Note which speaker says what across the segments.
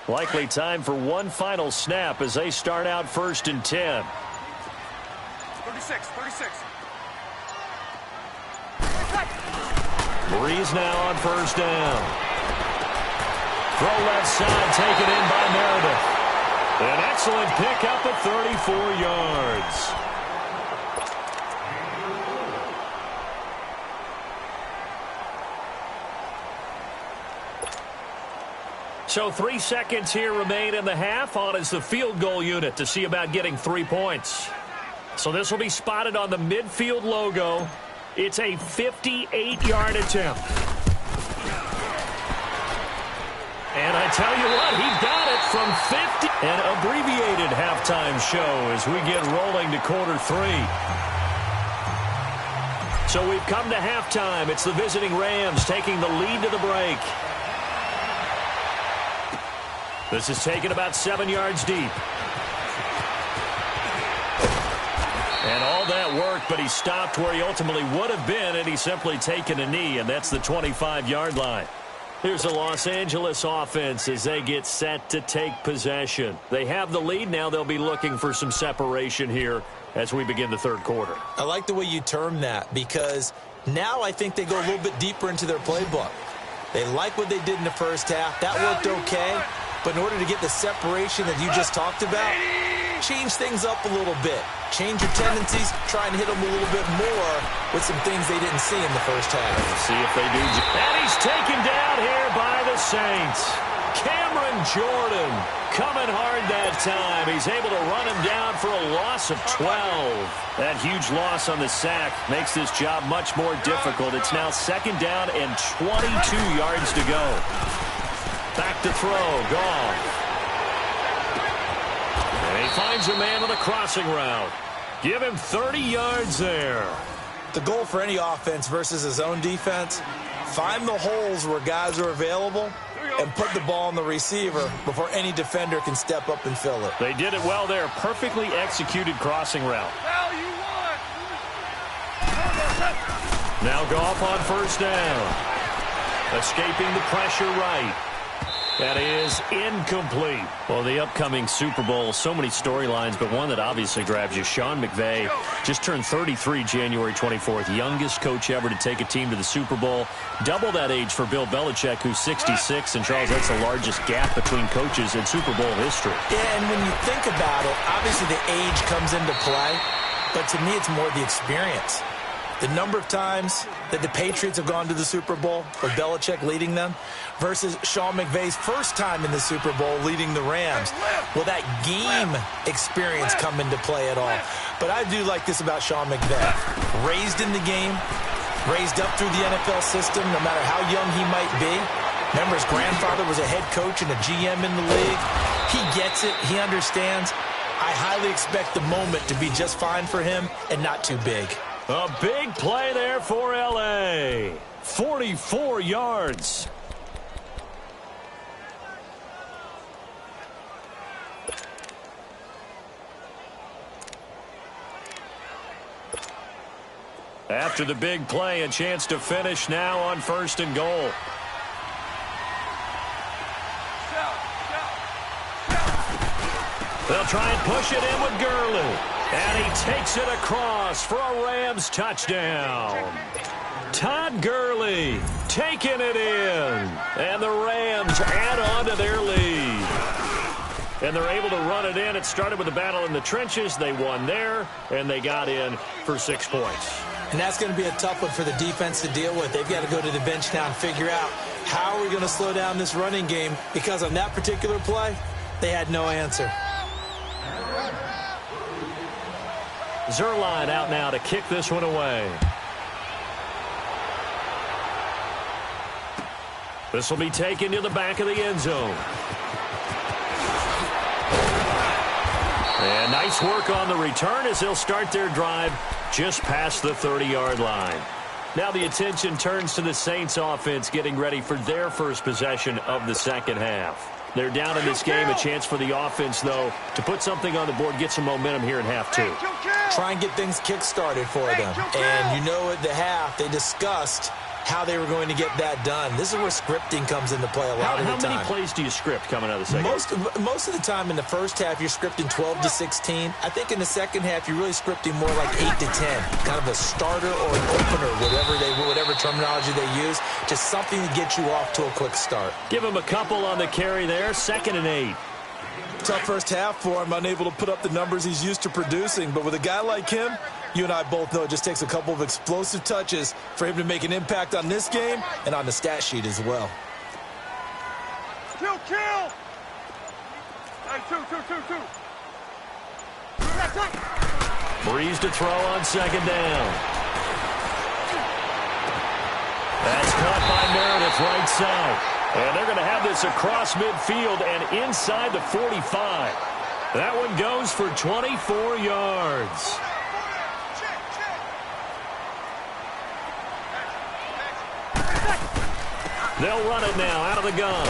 Speaker 1: Likely time for one final snap as they start out 1st and 10.
Speaker 2: 36.
Speaker 1: Breeze now on 1st down. Throw left side, taken in by Meredith. An excellent pickup at 34 yards. So 3 seconds here remain in the half. On is the field goal unit to see about getting 3 points. So this will be spotted on the midfield logo. It's a 58-yard attempt. And I tell you what, he got it from 50. An abbreviated halftime show as we get rolling to quarter 3. So we've come to halftime. It's the visiting Rams taking the lead to the break. This is taken about 7 yards deep. And all that worked, but he stopped where he ultimately would have been, and he's simply taken a knee, and that's the 25-yard line. Here's the Los Angeles offense as they get set to take possession. They have the lead. Now they'll be looking for some separation here as we begin the third quarter.
Speaker 3: I like the way you term that because now I think they go a little bit deeper into their playbook. They like what they did in the first half. That worked okay. But in order to get the separation that you just talked about, change things up a little bit. Change your tendencies, try and hit them a little bit more with some things they didn't see in the first half.
Speaker 1: Let's see if they do. And he's taken down here by the Saints. Cameron Jordan coming hard that time. He's able to run him down for a loss of 12. That huge loss on the sack makes this job much more difficult. It's now 2nd down and 22 yards to go. Back to throw, Goff. And he finds a man on the crossing route. Give him 30 yards there.
Speaker 3: The goal for any offense versus his own defense, find the holes where guys are available and put the ball on the receiver before any defender can step up and fill it.
Speaker 1: They did it well there. Perfectly executed crossing route. Now Goff on 1st down. Escaping the pressure right. That is incomplete. Well, the upcoming Super Bowl, so many storylines, but one that obviously grabs you. Sean McVay just turned 33 January 24th. Youngest coach ever to take a team to the Super Bowl. Double that age for Bill Belichick, who's 66. And, Charles, that's the largest gap between coaches in Super Bowl history.
Speaker 3: Yeah, and when you think about it, obviously the age comes into play. But to me, it's more the experience. The number of times that the Patriots have gone to the Super Bowl with Belichick leading them versus Sean McVay's first time in the Super Bowl leading the Rams. Will that game experience come into play at all? But I do like this about Sean McVay. Raised in the game, raised up through the NFL system, no matter how young he might be. Remember, his grandfather was a head coach and a GM in the league. He gets it. He understands. I highly expect the moment to be just fine for him and not too big.
Speaker 1: A big play there for L.A. 44 yards. After the big play, a chance to finish now on 1st and goal. They'll try and push it in with Gurley. And he takes it across for a Rams touchdown. Todd Gurley taking it in. And the Rams add on to their lead. And they're able to run it in. It started with a battle in the trenches. They won there, and they got in for 6 points.
Speaker 3: And that's going to be a tough one for the defense to deal with. They've got to go to the bench now and figure out how are we going to slow down this running game, because on that particular play, they had no answer.
Speaker 1: Zuerlein out now to kick this one away. This will be taken to the back of the end zone. And nice work on the return as they'll start their drive just past the 30-yard line. Now the attention turns to the Saints offense getting ready for their first possession of the second half. They're down in this game. A chance for the offense, though, to put something on the board, get some momentum here in half two.
Speaker 3: Try and get things kick-started for them. And you know at the half they discussed how they were going to get that done. This is where scripting comes into play a lot of the time.
Speaker 1: How many plays do you script coming out of the second?
Speaker 3: Most of the time in the first half, you're scripting 12 to 16. I think in the second half, you're really scripting more like 8 to 10. Kind of a starter or an opener, whatever terminology they use. Just something to get you off to a quick start.
Speaker 1: Give him a couple on the carry there. 2nd and 8.
Speaker 3: Tough first half for him, unable to put up the numbers he's used to producing. But with a guy like him, you and I both know it just takes a couple of explosive touches for him to make an impact on this game and on the stat sheet as well.
Speaker 2: Kill! Hey, two.
Speaker 1: Breeze to throw on 2nd down. That's caught by Meredith right side. And they're going to have this across midfield and inside the 45. That one goes for 24 yards. They'll run it now out of the gun.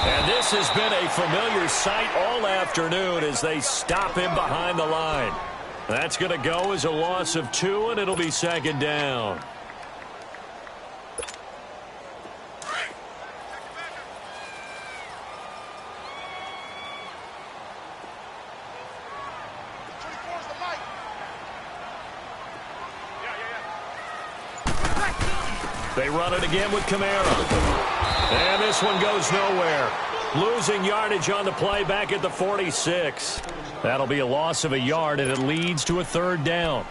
Speaker 1: And this has been a familiar sight all afternoon as they stop him behind the line. That's going to go as a loss of 2, and it'll be 2nd down. They run it again with Kamara. And this one goes nowhere. Losing yardage on the play back at the 46. That'll be a loss of a yard, and it leads to a 3rd down.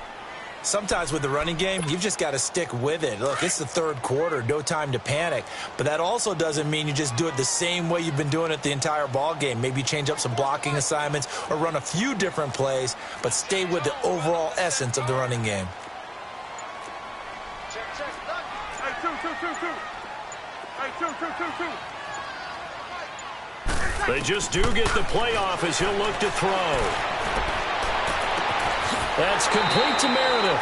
Speaker 3: Sometimes with the running game, you've just got to stick with it. Look, it's the 3rd quarter, no time to panic. But that also doesn't mean you just do it the same way you've been doing it the entire ball game. Maybe change up some blocking assignments or run a few different plays, but stay with the overall essence of the running game.
Speaker 1: They just do get the play off as he'll look to throw. That's complete to Meredith.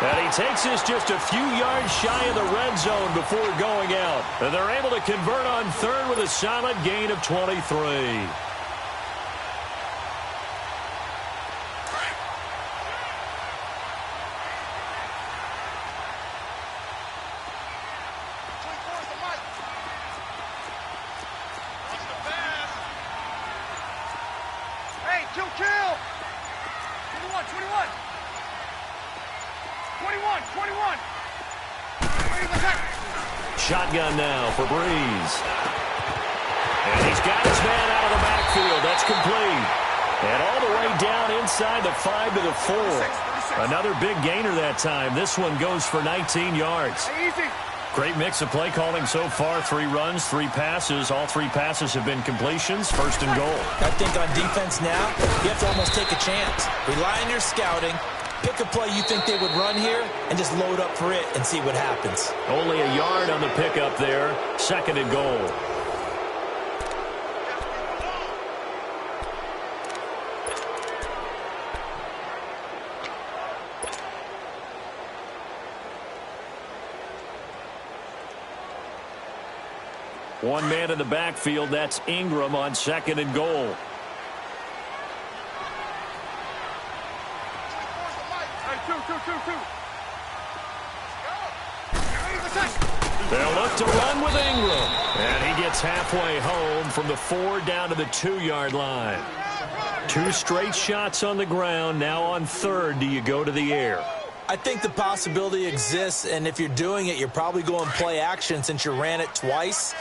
Speaker 1: And he takes this just a few yards shy of the red zone before going out. And they're able to convert on 3rd with a solid gain of 23. Shotgun now for Breeze. And he's got his man out of the backfield. That's complete. And all the way down inside the 5 to the 4. Another big gainer that time. This one goes for 19 yards. Great mix of play calling so far. 3 runs, 3 passes. All 3 passes have been completions. 1st and goal.
Speaker 3: I think on defense now, you have to almost take a chance. Rely on your scouting. Pick a play you think they would run here and just load up for it and see what happens.
Speaker 1: Only a yard on the pickup there. 2nd and goal. One man in the backfield. That's Ingram on 2nd and goal. They'll look to run with Ingram. And he gets halfway home from the 4 down to the 2-yard line. 2 straight shots on the ground. Now on 3rd, do you go to the air?
Speaker 3: I think the possibility exists, and if you're doing it, you're probably going play action since you ran it twice.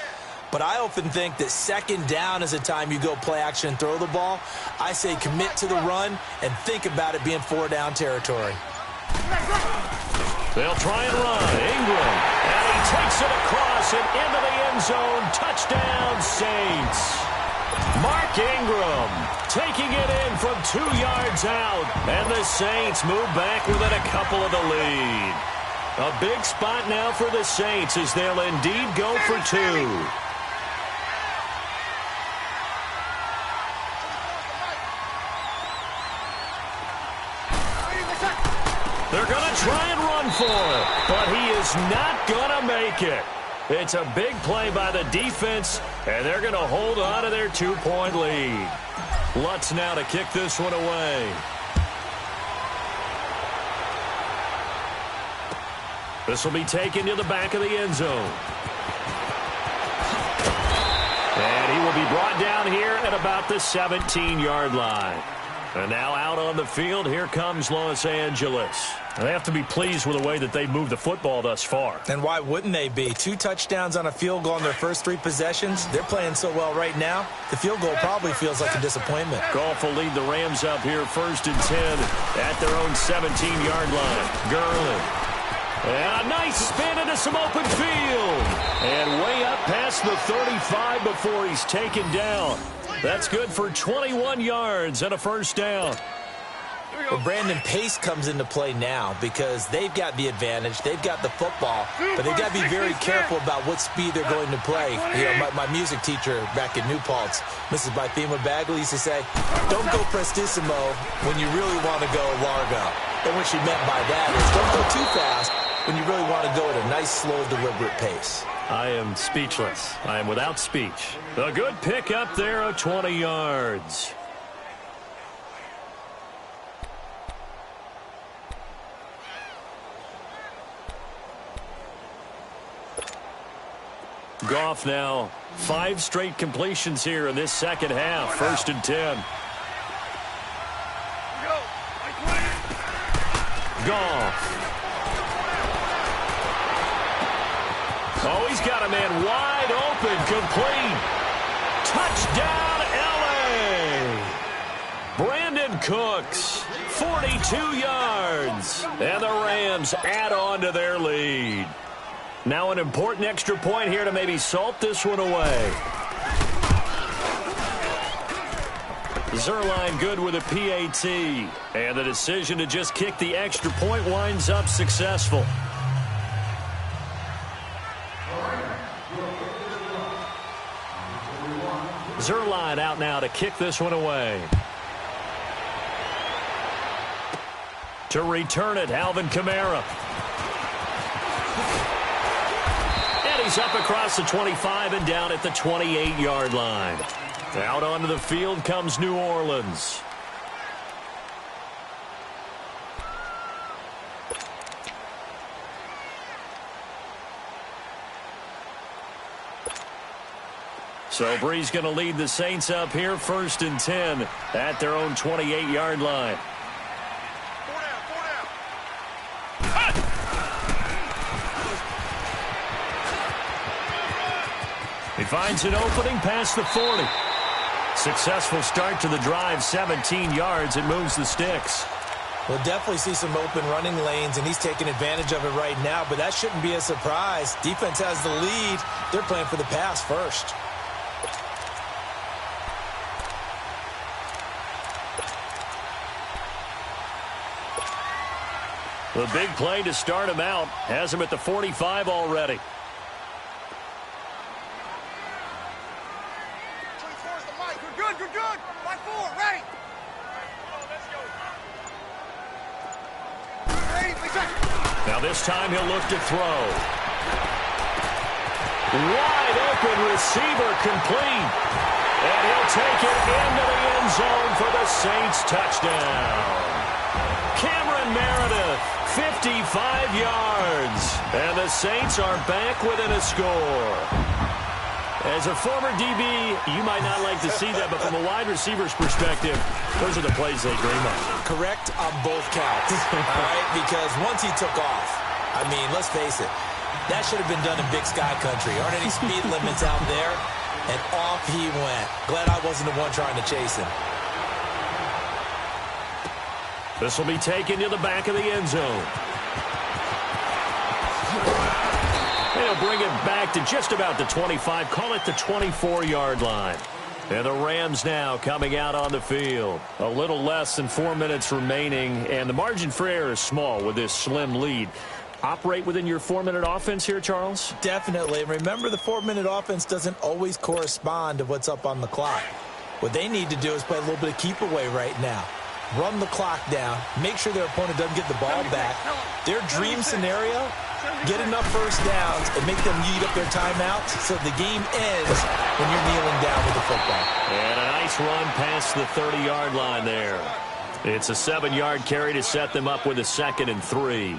Speaker 3: But I often think that 2nd down is the time you go play action and throw the ball. I say commit to the run and think about it being 4-down territory.
Speaker 1: They'll try and run. Ingram. And he takes it across and into the end zone. Touchdown, Saints. Mark Ingram taking it in from 2 yards out. And the Saints move back within a couple of the lead. A big spot now for the Saints as they'll indeed go for 2. They're going to try and run for it, but he is not going to make it. It's a big play by the defense, and they're going to hold on to their 2-point lead. Lutz now to kick this one away. This will be taken to the back of the end zone. And he will be brought down here at about the 17-yard line. And now out on the field, here comes Los Angeles. They have to be pleased with the way that they moved the football thus far.
Speaker 3: And why wouldn't they be? 2 touchdowns on a field goal in their first 3 possessions. They're playing so well right now, the field goal probably feels like a disappointment.
Speaker 1: Goff will lead the Rams up here first and 10 at their own 17-yard line. Gurley. And a nice spin into some open field. And way up past the 35 before he's taken down. That's good for 21 yards and a first down.
Speaker 3: Well, Brandon, pace comes into play now because they've got the advantage. They've got the football, but they've got to be very careful about what speed they're going to play. You know, my music teacher back in New Paltz, Mrs. Bythema Bagley, used to say, don't go prestissimo when you really want to go largo. And what she meant by that is don't go too fast when you really want to go at a nice, slow, deliberate pace.
Speaker 1: I am speechless. I am without speech. A good pick up there of 20 yards. Goff now 5 straight completions here in this second half. First and 10. Goff. Oh, he's got a man wide open, complete. Touchdown, L.A. Brandon Cooks, 42 yards. And the Rams add on to their lead. Now an important extra point here to maybe salt this one away. Zuerlein good with a PAT. And the decision to just kick the extra point winds up successful. Zuerlein out now to kick this one away. To return it, Alvin Kamara. And he's up across the 25 and down at the 28-yard line. Out onto the field comes New Orleans. So Bree's going to lead the Saints up here first and 10 at their own 28-yard line. He finds an opening past the 40. Successful start to the drive, 17 yards. It moves the sticks.
Speaker 3: We'll definitely see some open running lanes, and he's taking advantage of it right now, but that shouldn't be a surprise. Defense has the lead. They're playing for the pass first.
Speaker 1: The big play to start him out has him at the 45 already.
Speaker 2: Good. Line 4, ready.
Speaker 1: Now this time he'll look to throw. Wide open receiver complete. And he'll take it into the end zone for the Saints touchdown. Cameron Meredith, 55 yards. And the Saints are back within a score. As a former DB, you might not like to see that, but from a wide receiver's perspective, those are the plays they dream of.
Speaker 3: Correct on both counts, all right? Because once he took off, I mean, let's face it, that should have been done in Big Sky Country. Aren't any speed limits out there? And off he went. Glad I wasn't the one trying to chase him.
Speaker 1: This will be taken to the back of the end zone. They'll bring it back to just about the 25. Call it the 24-yard line. And the Rams now coming out on the field. A little less than 4 minutes remaining, and the margin for error is small with this slim lead. Operate within your 4-minute offense here, Charles?
Speaker 3: Definitely. Remember, the 4-minute offense doesn't always correspond to what's up on the clock. What they need to do is play a little bit of keep away right now. Run the clock down. Make sure their opponent doesn't get the ball back. Their dream scenario, get enough first downs and make them eat up their timeouts so the game ends when you're kneeling down with the football.
Speaker 1: And a nice run past the 30-yard line there. It's a 7-yard carry to set them up with a 2nd and 3.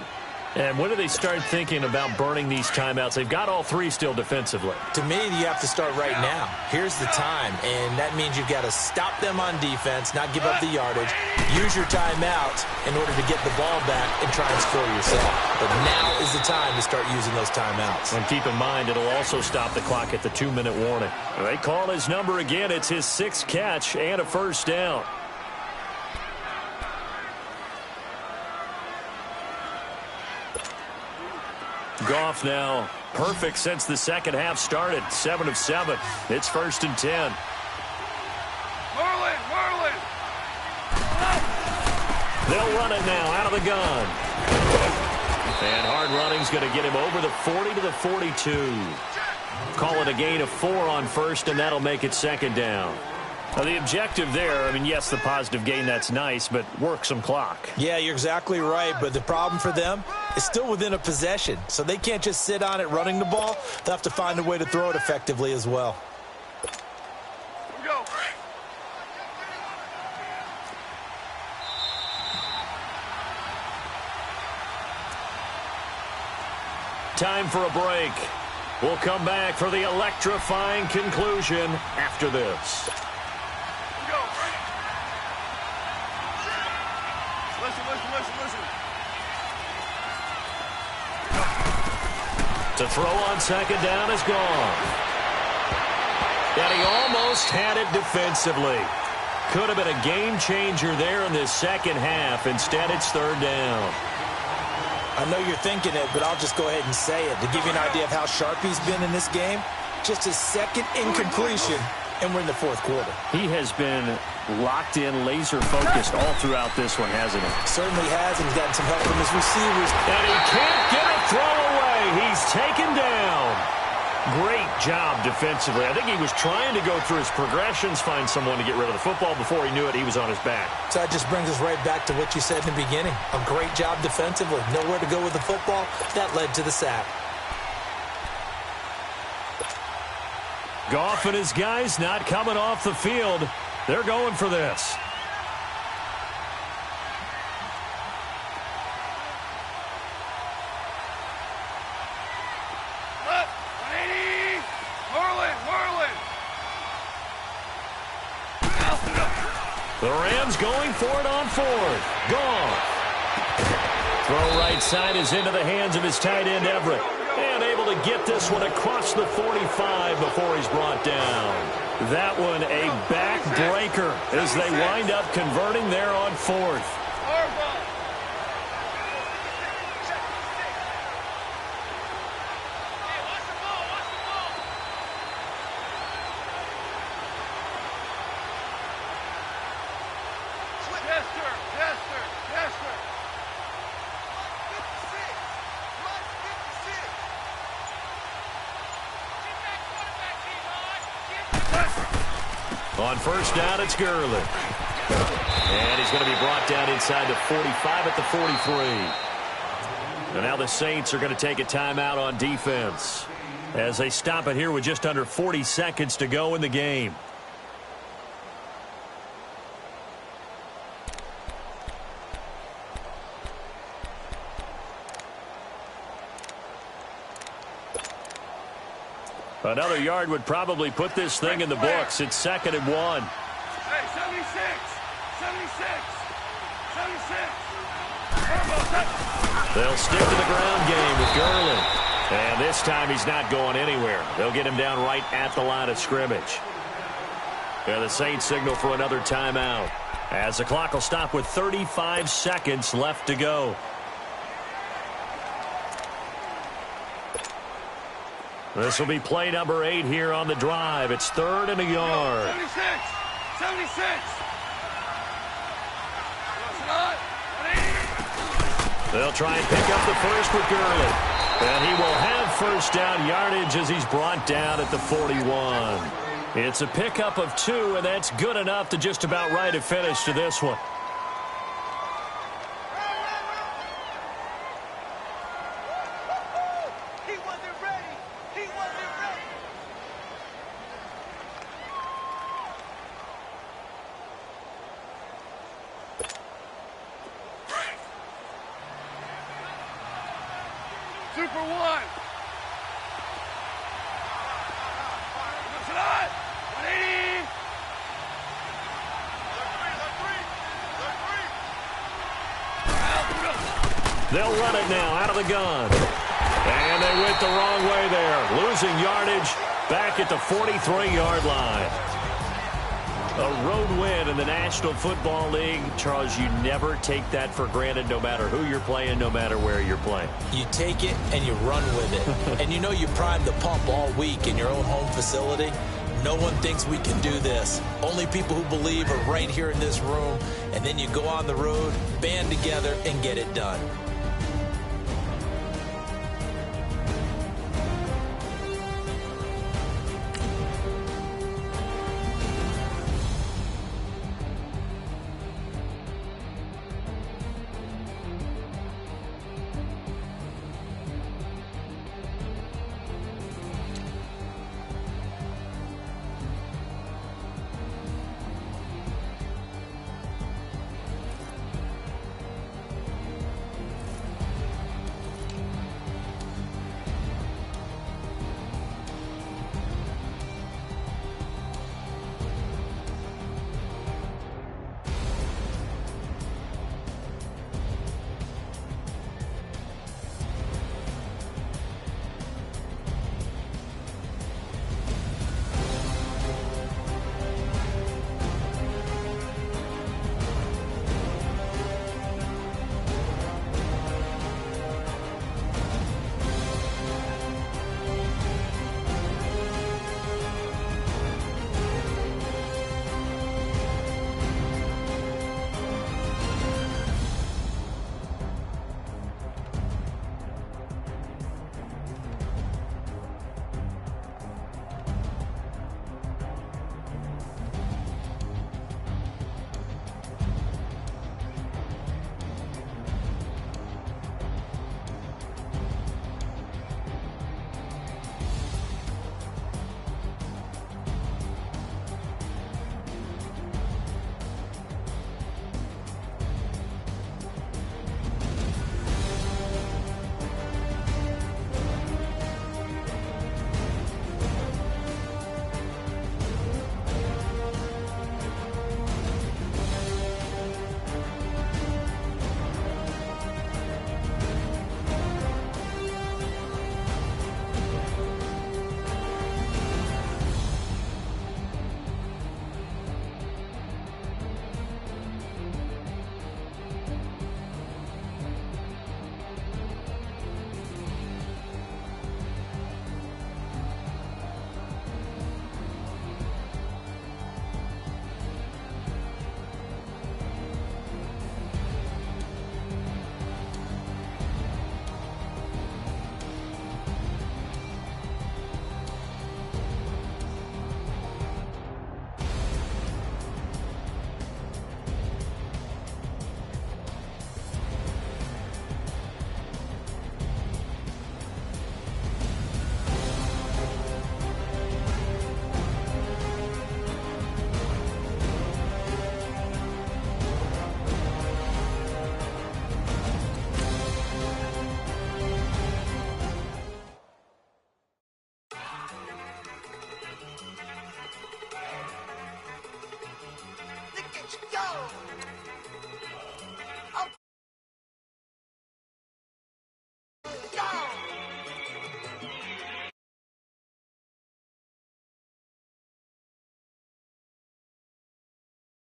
Speaker 1: And when do they start thinking about burning these timeouts? They've got all three still defensively.
Speaker 3: To me, you have to start right now. Here's the time, and that means you've got to stop them on defense, not give up the yardage, use your timeout in order to get the ball back and try and score yourself. But now is the time to start using those timeouts.
Speaker 1: And keep in mind, it'll also stop the clock at the 2-minute warning. They call his number again. It's his 6th catch and a first down. Goff now perfect since the second half started. 7 of 7. It's 1st and 10.
Speaker 2: Merlin!
Speaker 1: They'll run it now out of the gun. And hard running's going to get him over the 40 to the 42. Call it a gain of 4 on first, and that'll make it 2nd down. Now, the objective there, I mean, yes, the positive gain, that's nice, but work some clock.
Speaker 3: Yeah, you're exactly right, but the problem for them is still within a possession, so they can't just sit on it running the ball. They'll have to find a way to throw it effectively as well.
Speaker 2: Here we go.
Speaker 1: Time for a break. We'll come back for the electrifying conclusion after this.
Speaker 2: Listen.
Speaker 1: To throw on 2nd down is gone. And he almost had it defensively. Could have been a game changer there in this second half. Instead, it's 3rd down.
Speaker 3: I know you're thinking it, but I'll just go ahead and say it. To give you an idea of how sharp he's been in this game, just his 2nd incompletion, and we're in the 4th quarter.
Speaker 1: He has been locked in, laser-focused all throughout this one, hasn't he?
Speaker 3: Certainly has, and he's gotten some help from his receivers.
Speaker 1: And he can't get a throw away. He's taken down. Great job defensively. I think he was trying to go through his progressions, find someone to get rid of the football. Before he knew it, he was on his back.
Speaker 3: So that just brings us right back to what you said in the beginning. A great job defensively. Nowhere to go with the football. That led to the sack.
Speaker 1: Goff and his guys not coming off the field. They're going for this.
Speaker 2: Left, 180. Merlin.
Speaker 1: The Rams going for it on 4th. Goff. Throw right side is into the hands of his tight end, Everett. And able to get this one across the 45 before he's brought down. That one a backbreaker as they wind up converting there on 4th.
Speaker 2: Chester.
Speaker 1: On 1st down, it's Gurley. And he's going to be brought down inside the 45 at the 43. And now the Saints are going to take a timeout on defense as they stop it here with just under 40 seconds to go in the game. Another yard would probably put this thing in the books. It's 2nd and 1.
Speaker 2: Hey, 76.
Speaker 1: They'll stick to the ground game with Gurley. And this time he's not going anywhere. They'll get him down right at the line of scrimmage. And the Saints signal for another timeout as the clock will stop with 35 seconds left to go. This will be play number 8 here on the drive. It's 3rd and a yard.
Speaker 2: 76.
Speaker 1: They'll try and pick up the first with Gurley. And he will have 1st down yardage as he's brought down at the 41. It's a pickup of 2, and that's good enough to just about write a finish to this one.
Speaker 2: for 1. Listen on. 180.
Speaker 1: They'll run it now out of the gun. And they went the wrong way there. Losing yardage back at the 43-yard line. A road win in the National Football League. Charles, you never take that for granted no matter who you're playing, no matter where you're playing.
Speaker 3: You take it and you run with it. And you know you primed the pump all week in your own home facility. No one thinks we can do this. Only people who believe are right here in this room. And then you go on the road, band together, and get it done.